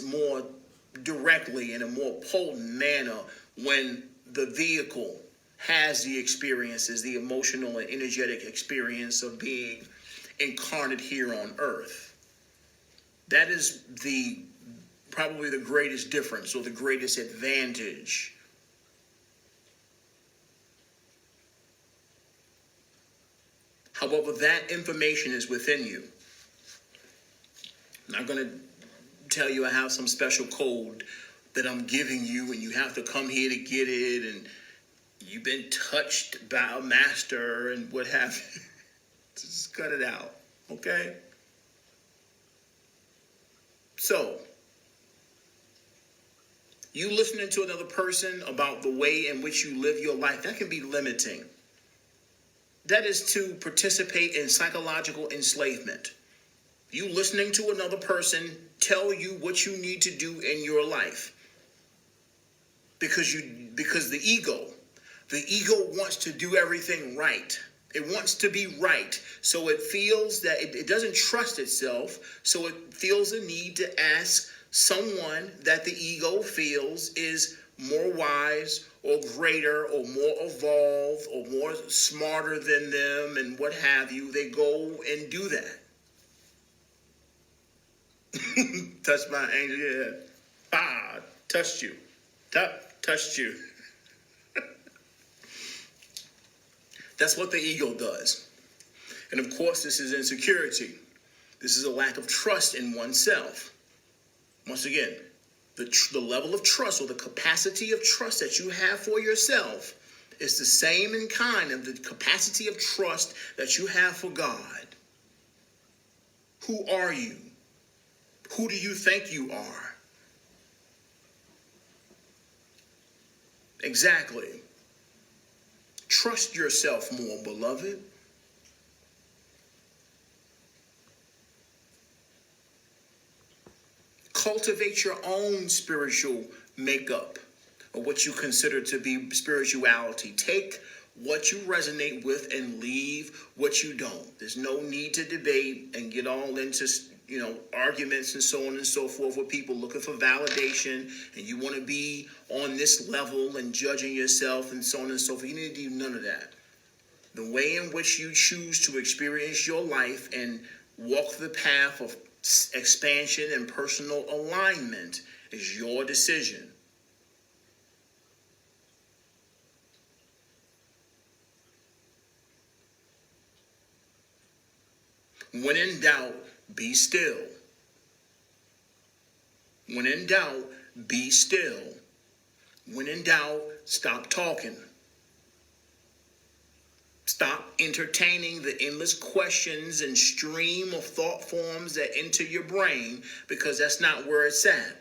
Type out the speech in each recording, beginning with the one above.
more directly in a more potent manner when the vehicle has the experiences, the emotional and energetic experience of being incarnate here on earth. That is probably the greatest difference or the greatest advantage. However, that information is within you. I'm not going to tell you I have some special code that I'm giving you and you have to come here to get it and you've been touched by a master and what have you. Just cut it out, okay? So, you listening to another person about the way in which you live your life, that can be limiting. That is to participate in psychological enslavement. You listening to another person tell you what you need to do in your life. Because the ego wants to do everything right. It wants to be right. So it feels that it doesn't trust itself. So it feels a need to ask someone that the ego feels is more wise or greater or more evolved or more smarter than them and what have you. They go and do that. Touched my angel, yeah. Ah, touched you. Touched you. That's what the ego does. And of course, this is insecurity. This is a lack of trust in oneself. Once again, the level of trust or the capacity of trust that you have for yourself is the same in kind of the capacity of trust that you have for God. Who are you? Who do you think you are? Exactly. Trust yourself more, beloved. Cultivate your own spiritual makeup or what you consider to be spirituality. Take what you resonate with and leave what you don't. There's no need to debate and get all into, arguments and so on and so forth with people looking for validation and you want to be on this level and judging yourself and so on and so forth. You need to do none of that. The way in which you choose to experience your life and walk the path of expansion and personal alignment is your decision. When in doubt, be still. When in doubt, be still. When in doubt, stop talking. Stop entertaining the endless questions and stream of thought forms that enter your brain because that's not where it's at.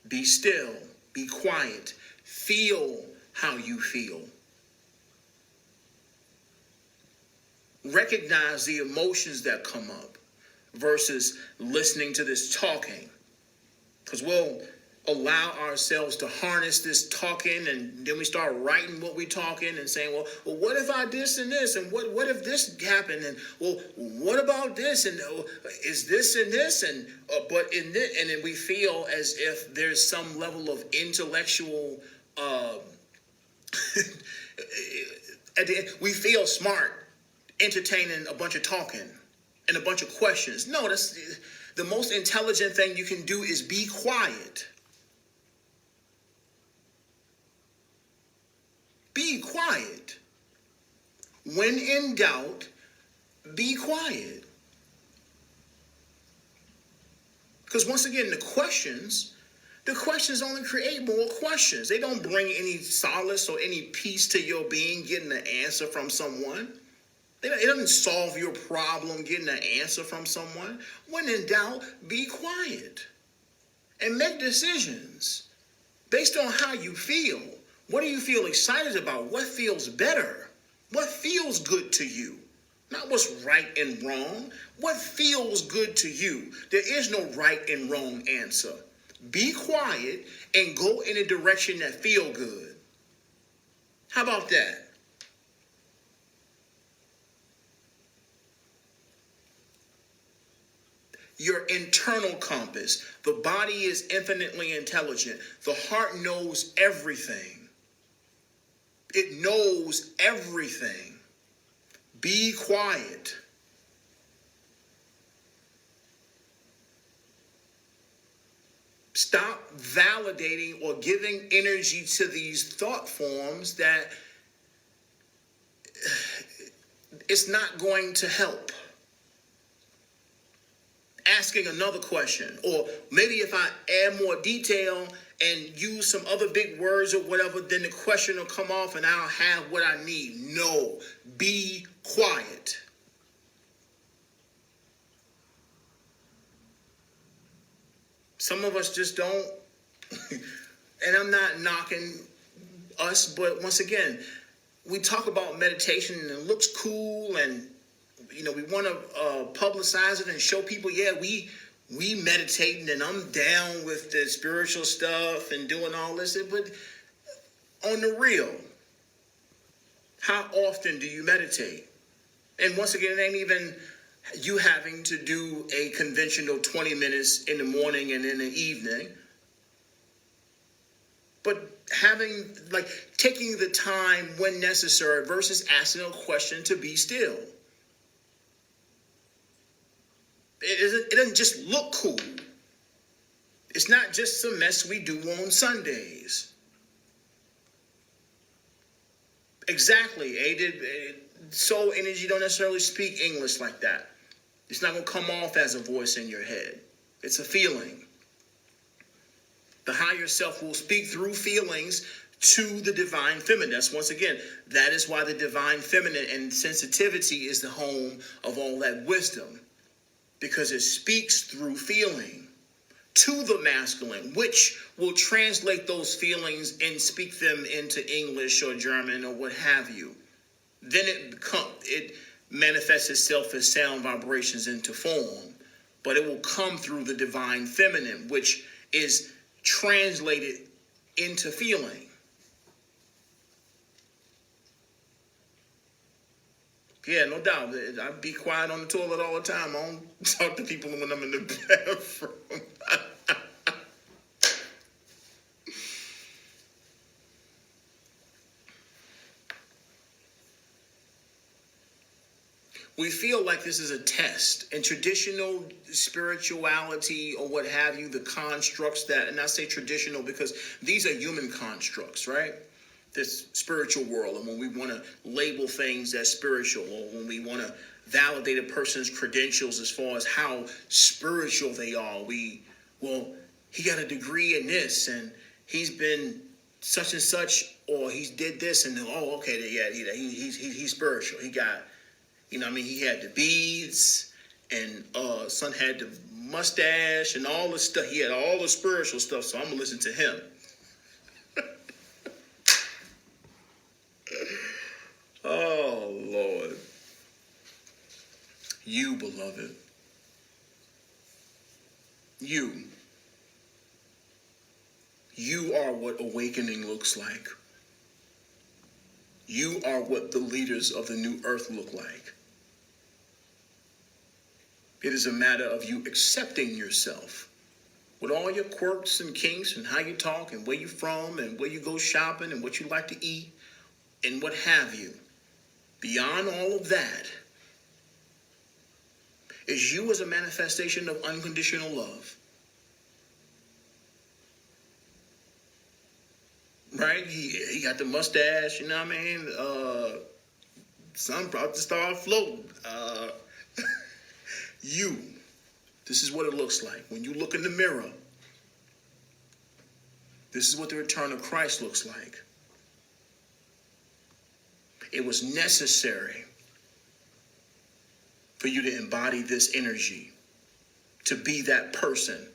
Be still. Be quiet. Feel how you feel. Recognize the emotions that come up versus listening to this talking. Because we'll allow ourselves to harness this talking and then we start writing what we're talking and saying, well, what if I this and this? And what if this happened? And well, what about this? And is this and this? And but in this, and then we feel as if there's some level of intellectual, we feel smart entertaining a bunch of talking and a bunch of questions. No, that's the most intelligent thing you can do is be quiet. Be quiet. When in doubt, be quiet. Because once again, the questions only create more questions. They don't bring any solace or any peace to your being getting an answer from someone. It doesn't solve your problem getting an answer from someone. When in doubt, be quiet and make decisions based on how you feel. What do you feel excited about? What feels better? What feels good to you? Not what's right and wrong. What feels good to you? There is no right and wrong answer. Be quiet and go in a direction that feels good. How about that? your internal compass. The body is infinitely intelligent. The heart knows everything. It knows everything. Be quiet. Stop validating or giving energy to these thought forms that it's not going to help. Asking another question, or maybe if I add more detail and use some other big words or whatever, then the question will come off and I'll have what I need. No, be quiet. Some of us just don't, and I'm not knocking us, but once again, we talk about meditation and it looks cool, and we want to publicize it and show people, yeah, we meditating and I'm down with the spiritual stuff and doing all this. But on the real, how often do you meditate? And once again, it ain't even you having to do a conventional 20 minutes in the morning and in the evening, but taking the time when necessary versus asking a question to be still. It doesn't just look cool. It's not just some mess we do on Sundays. Exactly. Soul energy don't necessarily speak English like that. It's not going to come off as a voice in your head. It's a feeling. The higher self will speak through feelings to the divine feminine. That's, once again, that is why the divine feminine and sensitivity is the home of all that wisdom. Because it speaks through feeling to the masculine, which will translate those feelings and speak them into English or German or what have you. Then it manifests itself as sound vibrations into form. But it will come through the divine feminine, which is translated into feeling. Yeah, no doubt. I be quiet on the toilet all the time. I don't talk to people when I'm in the bathroom. We feel like this is a test. And traditional spirituality or what have you, the constructs that, and I say traditional because these are human constructs, right? This spiritual world, and when we want to label things as spiritual, or when we want to validate a person's credentials as far as how spiritual they are, he got a degree in this, and he's been such and such, or he's did this, and he's spiritual. He got, he had the beads, and son had the mustache, and all the stuff. He had all the spiritual stuff, so I'm gonna listen to him. Oh, Lord. You, beloved. You are what awakening looks like. You are what the leaders of the new earth look like. It is a matter of you accepting yourself with all your quirks and kinks and how you talk and where you're from and where you go shopping and what you like to eat and what have you. Beyond all of that is you as a manifestation of unconditional love. Right? He got the mustache, you know what I mean? Son about to start floating. This is what it looks like. When you look in the mirror, this is what the return of Christ looks like. It was necessary for you to embody this energy, to be that person,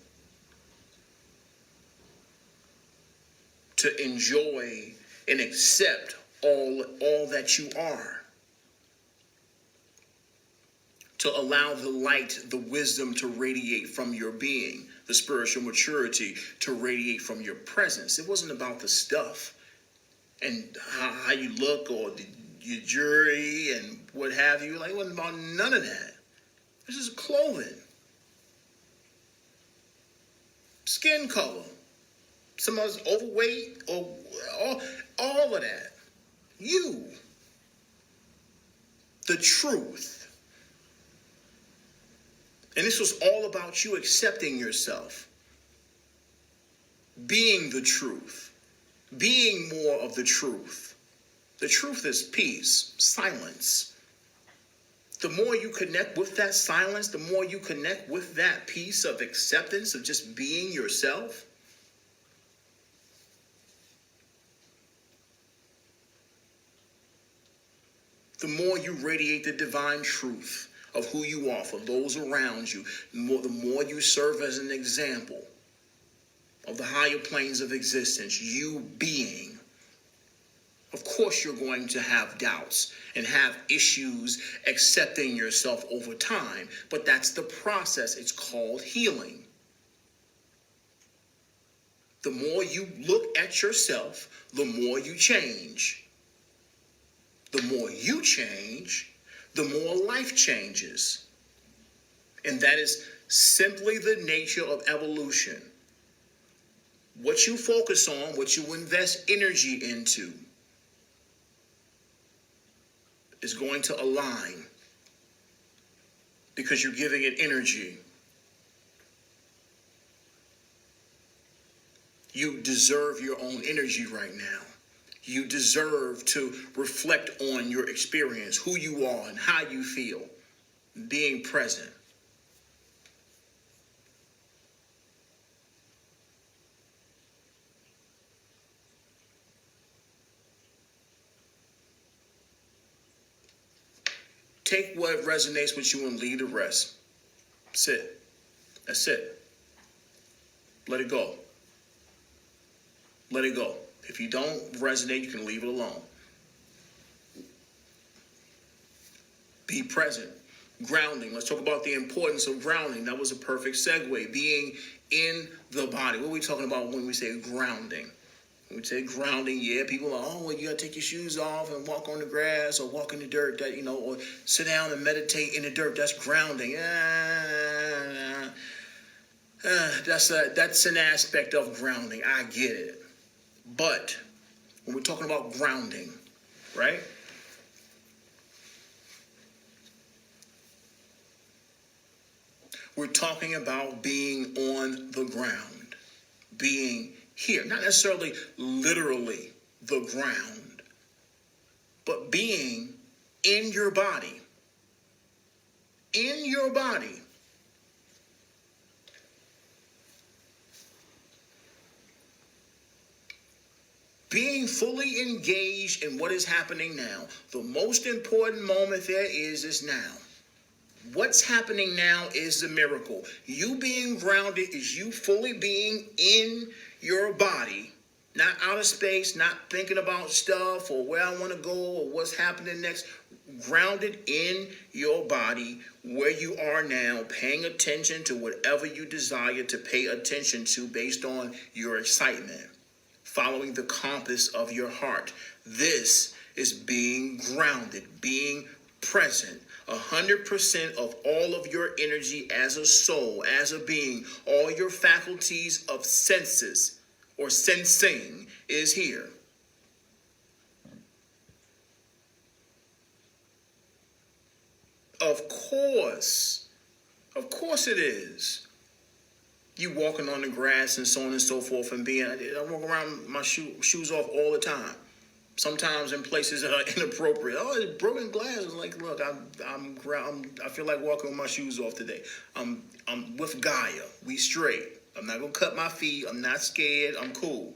to enjoy and accept all that you are, to allow the light, the wisdom to radiate from your being, the spiritual maturity to radiate from your presence. It wasn't about the stuff and how you look or your jewelry and what have you. Like, it wasn't about none of that. This is clothing. skin color, some of us overweight, or all of that. You, the truth. And this was all about you accepting yourself, being the truth, being more of the truth. The truth is peace, silence. The more you connect with that silence, the more you connect with that peace of acceptance of just being yourself, the more you radiate the divine truth of who you are for those around you, the more you serve as an example of the higher planes of existence, you being. Of course, you're going to have doubts and have issues accepting yourself over time, but that's the process. It's called healing. The more you look at yourself, the more you change. The more you change, the more life changes. And that is simply the nature of evolution. What you focus on, what you invest energy into, is going to align because you're giving it energy. You deserve your own energy right now. You deserve to reflect on your experience, who you are and how you feel, being present. Take what resonates with you and leave the rest. Sit. That's it. Let it go. Let it go. If you don't resonate, you can leave it alone. Be present. Grounding. Let's talk about the importance of grounding. That was a perfect segue. Being in the body. What are we talking about when we say grounding? When we say grounding, yeah, people are, oh, well, you got to take your shoes off and walk on the grass or walk in the dirt, that, or sit down and meditate in the dirt. That's grounding. That's an aspect of grounding. I get it. But when we're talking about grounding, right? We're talking about being on the ground, being here, not necessarily literally the ground, but being in your body. In your body. Being fully engaged in what is happening now. The most important moment there is now. What's happening now is the miracle. You being grounded is you fully being in your body, not out of space, not thinking about stuff or where I want to go or what's happening next. Grounded in your body where you are now, paying attention to whatever you desire to pay attention to based on your excitement. Following the compass of your heart. This is being grounded, being present. 100% of all of your energy as a soul, as a being, all your faculties of senses or sensing is here. Of course it is. You walking on the grass and so on and so forth and I walk around my shoes off all the time. Sometimes in places that are inappropriate. Oh, it's broken glass. It's like, look, I feel like walking with my shoes off today. I'm with Gaia. We straight. I'm not gonna cut my feet. I'm not scared. I'm cool.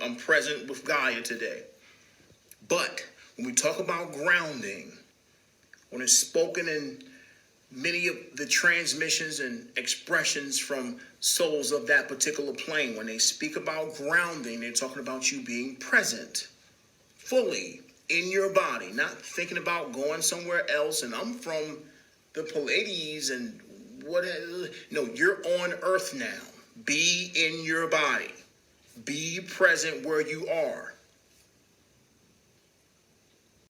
I'm present with Gaia today. But when we talk about grounding, when it's spoken in many of the transmissions and expressions from souls of that particular plane, when they speak about grounding, they're talking about you being present, fully in your body, not thinking about going somewhere else. And I'm from the Pleiades and whatever. No, you're on Earth now. Be in your body. Be present where you are.